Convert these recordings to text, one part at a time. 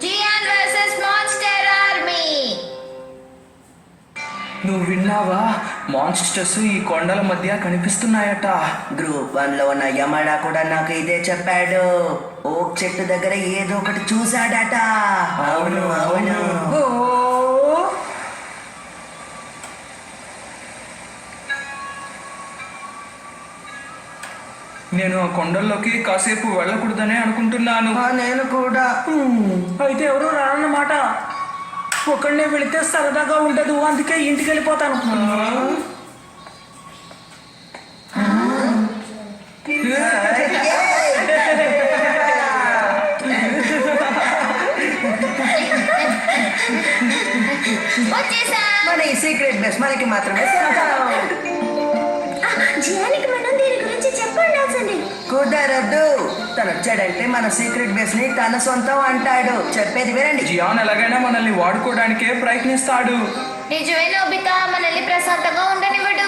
Gian versus monster army. నువ్వు విన్నావా? Monsters ఈ కొండల మధ్య కనిపిస్తున్నాయట. గ్రూప్ 1 లో ఉన్న యమడా కూడా నాకు ఇదే చెప్పాడు. ఓక్ చెట్టు దగ్గర ఏదో ఒకటి చూశాడట. అవును అవును. ఓ! నేను ఆ కొండల్లోకి కాసేపు వెళ్ళకూడదనే అనుకుంటున్నాను. నేను కూడా. అయితే ఎవరు రానన్నమాట. ఒక్కడనే వెళితే సరదాగా ఉండదు, అందుకే ఇంటికి వెళ్ళిపోతాను. వచ్చేసా. మన ఈ సీక్రెట్ బేస్ మనకి మాత్రమే సొంతం. జియానికి మనం దీని గురించి చెప్పండి. కుదరదు. తను వచ్చాడంటే మన సీక్రెట్ బేస్ ని తన సొంతం అంటాడు. చెప్పేది వినండి. జియాన్ ఎలాగైనా మనల్ని వాడుకోవడానికే ప్రయత్నిస్తాడు. నిజమే నోబితా, మనల్ని ప్రశాంతంగా ఉండనివ్వడు.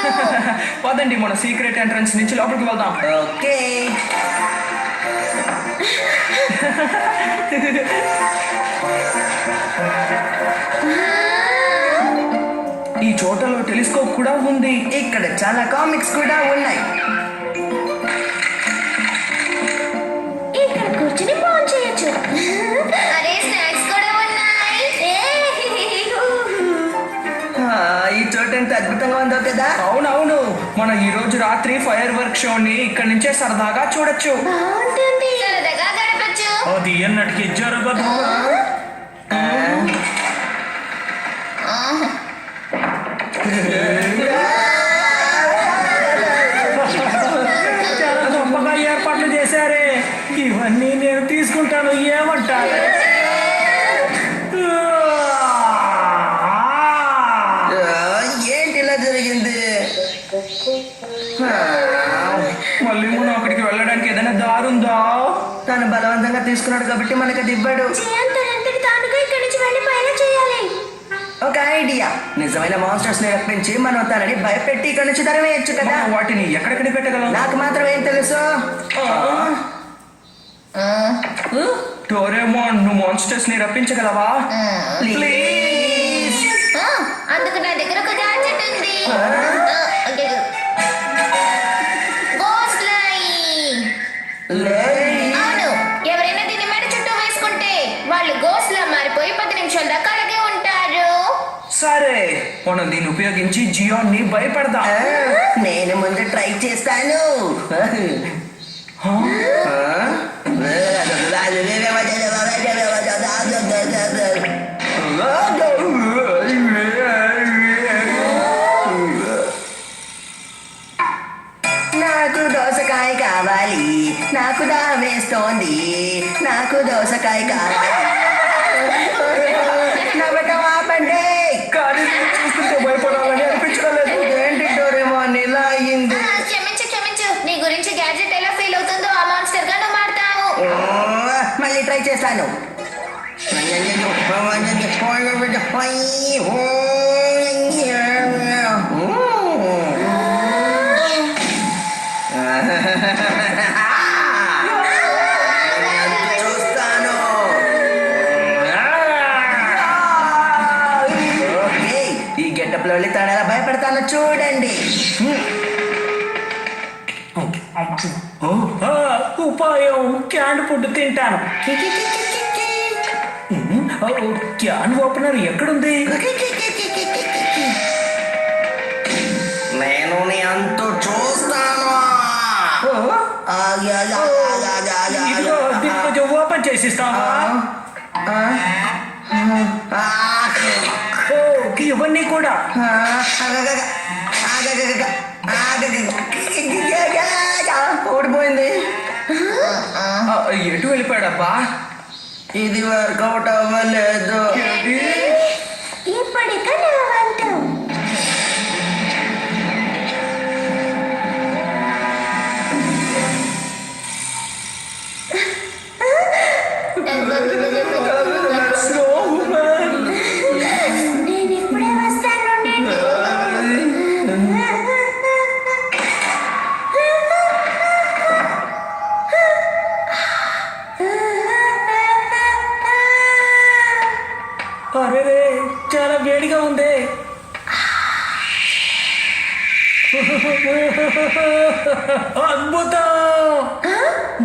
పదండి, మన సీక్రెట్ ఎంట్రన్స్ నుంచి లోపలికి వెళ్దాం. ఓకే. ఈ చోటలో టెలిస్కోప్ కూడా ఉంది. ఇక్కడ చాలా కామిక్స్ కూడా ఉన్నాయి. ఇక్కడ కూర్చుని ఫోన్ చేయొచ్చు. అరే స్నాక్స్ కూడా ఉన్నాయి. ఈ చోట ఎంత అద్భుతంగా ఉందో కదా. అవునవును, మనం ఈ రోజు రాత్రి ఫైర్ వర్క్ షోని ఇక్కడి నుంచే సరదాగా చూడొచ్చు. బాగుంటుంది, సరదాగా గడపచ్చు. అది ఎన్నటికి జరగదు. చాలా గొప్పగా ఏర్పాట్లు చేశారే. ఇవన్నీ నేను తీసుకుంటాను, ఏమంటారు? ఏంటి ఇలా జరిగింది? మళ్ళీ మనం అక్కడికి వెళ్ళడానికి ఏదైనా దారుందా? తను బలవంతంగా తీసుకున్నాడు కాబట్టి మనకు అది ఇవ్వడు. జియాన్ తనంతటి తానుగా ఇక్కడి నుంచి వెళ్ళి పైన చేయాలి. ఒక ఐడియా. నిజమైన మాన్స్టర్స్ ని రప్పించి మనం తనని భయపెట్టి ఇక్కడ నుంచి తరివేయచ్చు కదా. మనం వాటిని ఎక్కడెక్కడ పెట్టగలం? నాకు మాత్రం ఏం తెలుసు. డోరేమోన్, నువ్వు మాన్స్టర్స్ ని రప్పించగలవా? ప్లీజ్. అందుకు నా దగ్గర ఒక గ్యాడ్జెట్ ఉంది. Ghost line. అవును, ఎవరైనా దీన్ని మెడ చుట్టూ వేసుకుంటే వాళ్ళు గోస్ట్ లా మారిపోయి 10 నిమిషాల దాకా అలాగే ఉంటారు. సరే, మనం దీన్ని ఉపయోగించి జియాన్ ని భయపెడదాం. నేను ముందు ట్రై చేస్తాను. నాకు దోసకాయ కావాలి. నాకు దావేస్తోంది. నాకు దోసకాయ కావాలి. నవ్వటం ఆపండి. కానీ దీన్ని చూస్తుంటే భయపడాలని అనిపించడం లేదు. ఏంటి డోరేమోన్ ఇలా అయ్యింది? క్షమించు. నీ గురించి గ్యాడ్జెట్ ఎలా ఫీల్ అవుతుందో ఆ మాన్స్టర్ గా నువ్వు మారుతావు. మళ్ళీ ట్రై చేస్తాను. చూస్తాను. ఓకే, ఈ గెటప్ లో వెళ్ళి తను ఎలా భయపడతానో చూడండి. ఉపాయం, క్యాన్ ఫుడ్ తింటాను. క్యాన్ ఓపెనర్ ఎక్కడుంది? నేను నీ అంతు చూస్తాను. ఇదిగో దీన్ని కొంచెం ఓపెన్ చేసిస్తావా? ఓ, ఇవన్నీ కూడా. ఓడిపోయింది. ఎటు వెళ్ళిపోయాడబ్బా? ఇది వర్కౌట్ అవ్వలేదు. ఇప్పటిక నా వంతు. నేను ఇప్పుడే వస్తాను. అరే రే, చాలా వేడిగా ఉంది. అద్భుతం,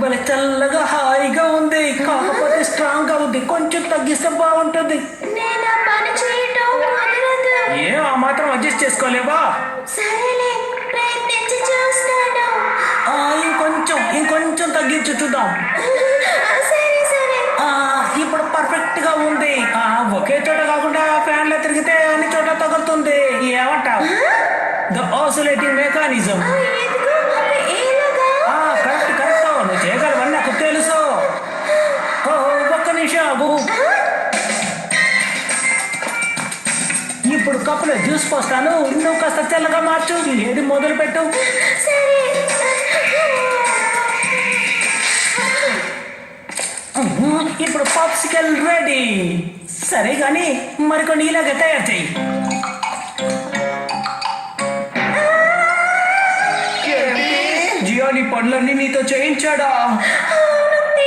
భలే చల్లగా హాయిగా ఉంది. కాకపోతే స్ట్రాంగ్ గా ఉంది, కొంచెం తగ్గిస్తే బాగుంటుంది. నేను ఆ పని చేయటం కుదరదు. ఏం ఆ మాత్రం అడ్జస్ట్ చేసుకోలేవా? సరేలే, ప్రయత్నించి చూస్తాను. ఇంకొంచెం తగ్గించి చూద్దాం. సరే సరే. ఇప్పుడు పర్ఫెక్ట్ గా ఉంది. ఒకే చోట కాకుండా ఫ్యాన్ లో తిరిగితే అన్ని చోట్ల తగులుతుంది. ఏమంటావు? The oscillating mechanism. ఇదిగో, ఇలాగా. కరెక్ట్ నువ్వు చేయగలవని నాకు తెలుసు. ఒక్క నిమిషం ఆగు. ఇప్పుడు కప్పులో జ్యూస్ పోస్తాను, నువ్వు కాస్త తెల్లగా మార్చు. ఏది మొదలు పెట్టు. సరే. ఇప్పుడు పాప్సికల్ రెడీ. సరే గాని మరికొన్ని ఇలాగే తయారు చెయ్యి. జియాని పనులన్నీ నీతో చేయించాడా?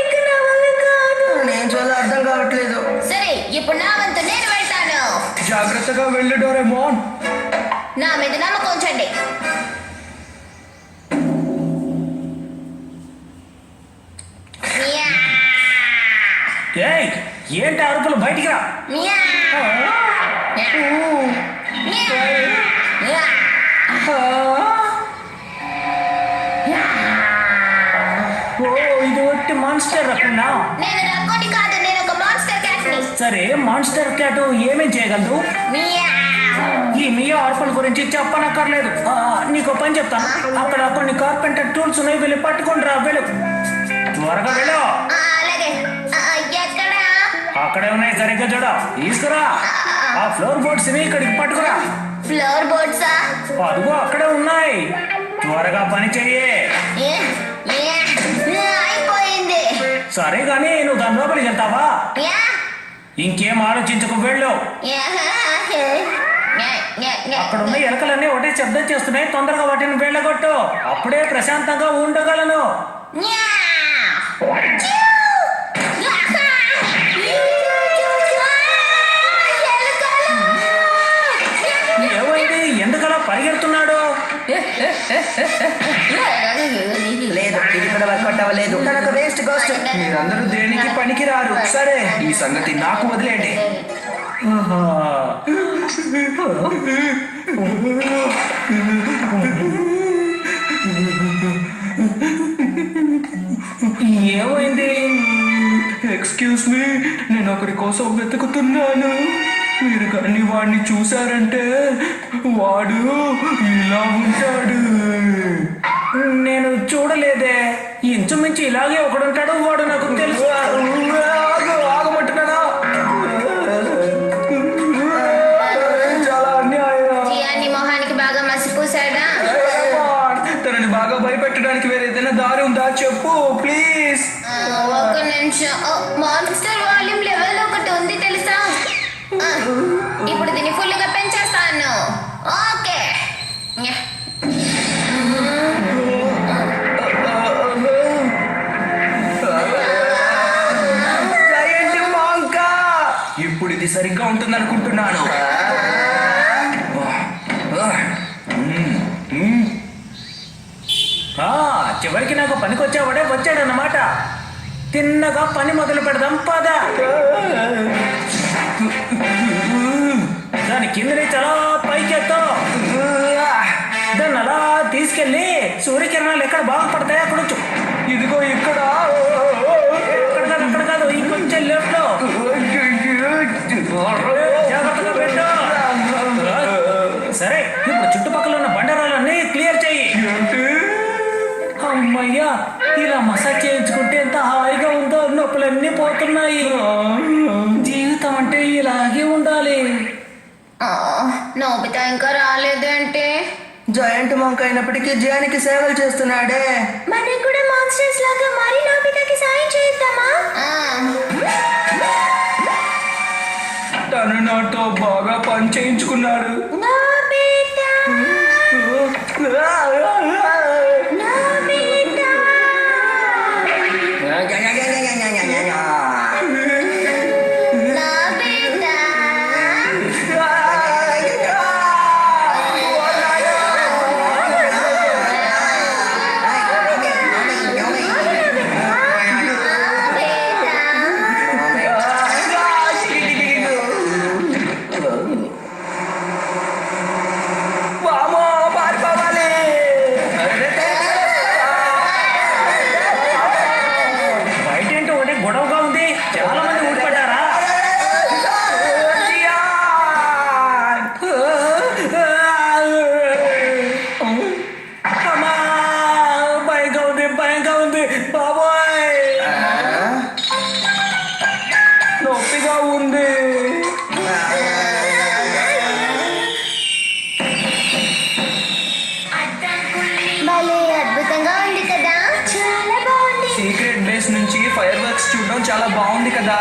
ఇక నా వల్ల కాదు. నేను చాలా అర్థం కావట్లేదు. సరే, ఇప్పుడు నా వంతు నేను వెళ్తాను. జాగ్రత్తగా వెళ్ళు డోరేమోన్. నా మీద నమ్మకం ఉంచండి. ఏయ్, ఏంటి అరుపులు? బయటికి రా. ఇది ఒట్టి మాన్స్టర్ రకన్నా? నేను రక్కోటి కాదు, నేను ఒక మాన్స్టర్ క్యాట్ని. సరే, మాన్స్టర్ క్యాట్ ఏమేం చేయగలదు? ఈ మియా అరుపుల గురించి చెప్పనక్కర్లేదు. నీకు పని చెప్తాను. అక్కడ కొన్ని కార్పెంటర్ టూల్స్ ఉన్నాయి, వెళ్ళి పట్టుకొని రా. వెళ్ళు, త్వరగా వెళ్ళు. అలాగే. ఎక్కడ? అక్కడే ఉన్నాయి, సరిగ్గా చూడ. తీసుకురా. ఆ ఫ్లోర్ బోర్డ్స్ ని ఇక్కడికి పట్టుకురా. ఫ్లోర్ బోర్డ్సా? అదిగో అక్కడే ఉన్నాయి, త్వరగా పని చెయ్యి. అయిపోయింది. సరే గాని నువ్వు దాని లోపలికి వెళ్తావా? ఇంకేం ఆలోచించకు, వెళ్ళు. అక్కడ ఉన్న ఎలకలన్నీ ఒకటే శబ్దం చేస్తున్నాయి, తొందరగా వాటిని వెళ్ళగొట్టు. అప్పుడే ప్రశాంతంగా ఉండగలను. ఏమైంది? ఎందుకలా పరిగెడుతున్నాడు? లేదు, ఇది కూడా వర్కౌట్ అవ్వలేదు. తనకు వేస్ట్ గోస్ట్. మీరందరూ దేనికి పనికిరారు. సరే, ఈ సంగతి నాకు వదిలేండి. ఏమైంది? ఎక్స్క్యూజ్ మీ, నేను ఒకరి కోసం వెతుకుతున్నాను. మీరు కానీ వాడిని చూసారంటే వాడు ఇలా ఉంటాడు. నేను చూడలేదే. ఇంచుమించు ఇలాగే ఒకడుంటాడు, వాడు నాకు తెలుసు. ఆగమంటున్నానా? చాలా అన్యాయం. జియాని మొహానికి బాగా మసిపూసాడా? తనని బాగా భయపెట్టడానికి వేరే ఏదైనా దారి ఉందా చెప్పు ప్లీజ్. ఒక్క నిమిషం. మాన్స్టర్ వాల్యూమ్ లెవెల్ ఒకటి ఉంది తెలుసా? ఇప్పుడు దీన్ని ఫుల్గా పెంచేస్తాను. ఓకే. ఇప్పుడు ఇది సరిగ్గా ఉంటుంది అనుకుంటున్నాను. చివరికి నాకు పనికొచ్చేవాడే వచ్చాడన్నమాట. తిన్నగా పని మొదలు పెడదాం, పద. దాని కింద నుంచి అలా పైకెత్తో. దాన్ని అలా తీసుకెళ్ళి సూర్యకిరణాలు ఎక్కడ బాగా పడతాయో అక్కడ వచ్చు. ఇదిగో ఇక్కడ. అక్కడ కాదు, ఇంకొంచెం లెఫ్ట్ లో. జాగ్రత్తగా పెట్టు. సరే, ఇప్పుడు చుట్టుపక్కల ఉన్న బండరాలన్నీ క్లియర్ చెయ్యి. అమ్మయ్యా, ఇలా మసాజ్ చేయించుకుంటే ఎంత హాయిగా ఉందో. నొప్పులన్నీ పోతున్నాయి. జీవితం అంటే ఇలాగే ఉండాలి. నోబితా ఇంకా రాలేదంటే? జాయింట్ మంక్ అయినప్పటికీ జియానికి సేవలు చేస్తున్నాడే. మనం కూడా మాన్స్టర్స్ లాగా మరి నోబితాకి సాయం చేద్దామా? తను నాతో బాగా పని చేయించుకున్నాడు. Nobita, Nobita. నోబితా. నొప్పిగా ఉంది. భలే అద్భుతంగా ఉంది కదా, చాలా బాగుంది. సీక్రెట్ బేస్ నుంచి ఫైర్ వర్క్స్ చూడడం చాలా బాగుంది కదా.